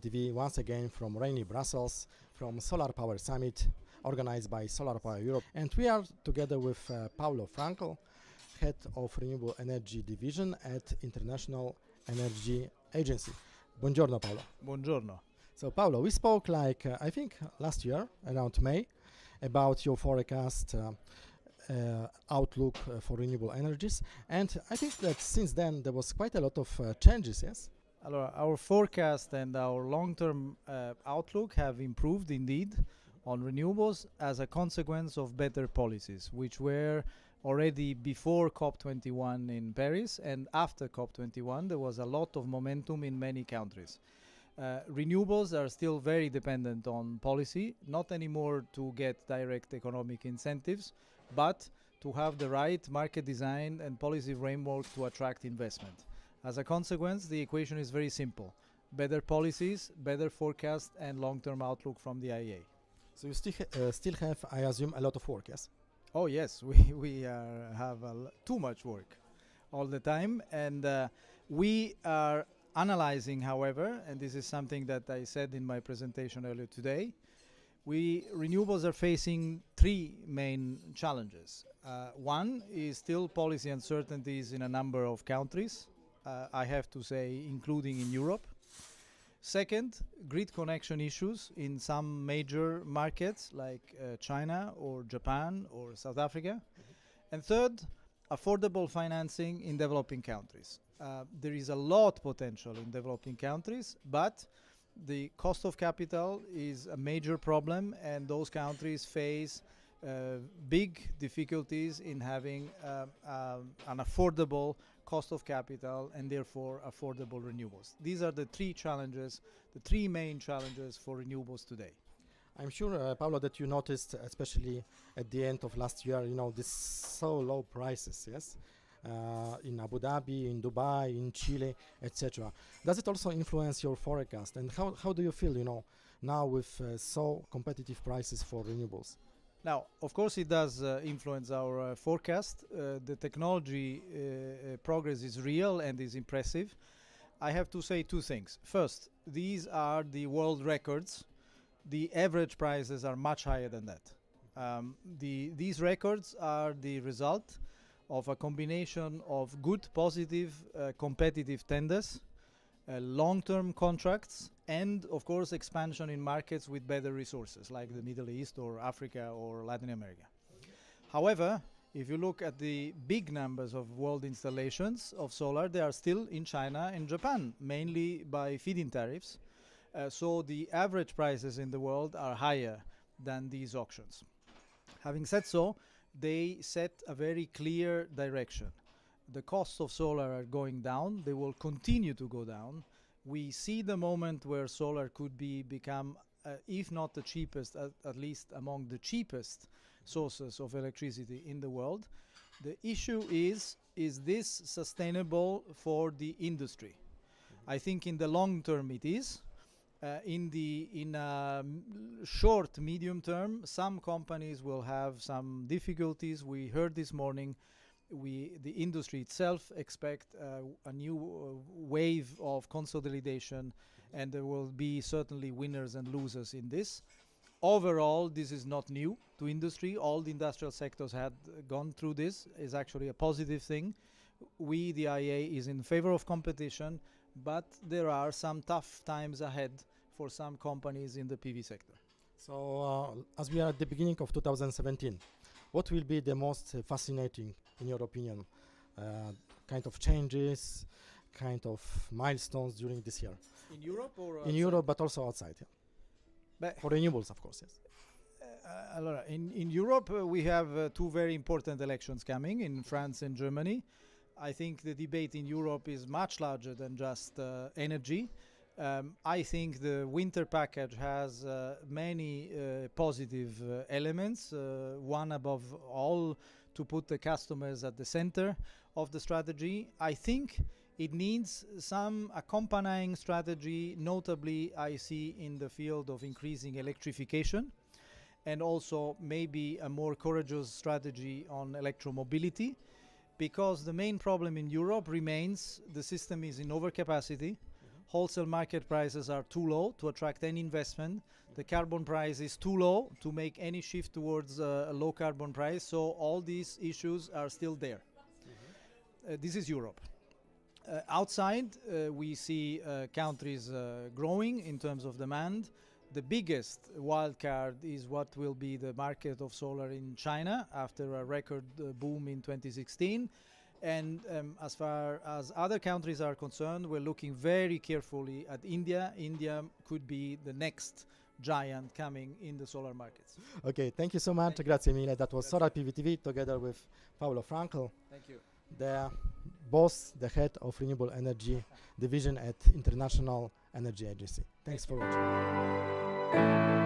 TV once again from rainy Brussels, from SolarPower Summit organized by SolarPower Europe. And we are together with Paolo Frankl, Head of Renewable Energy Division at International Energy Agency. Buongiorno, Paolo. Buongiorno. So, Paolo, we spoke I think last year, around May, about your forecast outlook for renewable energies. And I think that since then there was quite a lot of changes, yes? Allora, our forecast and our long-term outlook have improved indeed on renewables as a consequence of better policies, which were already before COP21 in Paris, and after COP21 there was a lot of momentum in many countries. Renewables are still very dependent on policy, not anymore to get direct economic incentives, but to have the right market design and policy framework to attract investment. As a consequence, the equation is very simple. Better policies, better forecast, and long-term outlook from the IEA. So you still have, I assume, a lot of work, yes? Oh yes, we have too much work all the time, and we are analyzing, however, and this is something that I said in my presentation earlier today, renewables are facing three main challenges. One is still policy uncertainties in a number of countries, I have to say, including in Europe. Second, grid connection issues in some major markets like China or Japan or South Africa. And third, affordable financing in developing countries. There is a lot potential in developing countries, but the cost of capital is a major problem, and those countries face big difficulties in having an affordable cost of capital and therefore affordable renewables. These are the three challenges, the three main challenges for renewables today. I'm sure, Paolo, that you noticed, especially at the end of last year, this so low prices, yes? In Abu Dhabi, in Dubai, in Chile, etc. Does it also influence your forecast? And how do you feel, now with so competitive prices for renewables? Now, of course, it does influence our forecast. The technology progress is real and is impressive. I have to say two things. First, these are the world records. The average prices are much higher than that. These records are the result of a combination of good, positive, competitive tenders, long-term contracts, and of course expansion in markets with better resources like the Middle East or Africa or Latin America. However, if you look at the big numbers of world installations of solar, they are still in China and Japan, mainly by feed-in tariffs. So the average prices in the world are higher than these auctions. Having said so, they set a very clear direction. The costs of solar are going down. They will continue to go down. We see the moment where solar could become, if not the cheapest, at least among the cheapest sources of electricity in the world. The issue is this sustainable for the industry? I think in the long term it is. In short, medium term, some companies will have some difficulties. We heard this morning, the industry itself expect a new wave of consolidation, and there will be certainly winners and losers in this. Overall, this is not new to industry. All the industrial sectors had gone through this. Is actually a positive thing. We, the IEA, is in favor of competition, but there are some tough times ahead for some companies in the PV sector. So, as we are at the beginning of 2017, what will be the most fascinating, in your opinion, kind of changes, kind of milestones during this year? In Europe or outside? In Europe, but also outside, yeah. But for renewables, of course, yes. Allora, in Europe, we have two very important elections coming in France and Germany. I think the debate in Europe is much larger than just energy. I think the winter package has many positive elements. One above all, to put the customers at the center of the strategy. I think it needs some accompanying strategy, notably I see in the field of increasing electrification, and also maybe a more courageous strategy on electromobility, because the main problem in Europe remains the system is in overcapacity. wholesale market prices are too low to attract any investment. The carbon price is too low to make any shift towards a low carbon price. So all these issues are still there. This is Europe. Outside, we see countries growing in terms of demand. The biggest wild card is what will be the market of solar in China after a record boom in 2016. And as far as other countries are concerned, we're looking very carefully at India. India could be the next giant coming in the solar markets. Okay, thank you so much. Grazie mille. That was Solar PVTV together with Paolo Frankl. Thank you. The boss, the head of Renewable Energy Division at International Energy Agency. Thanks for watching.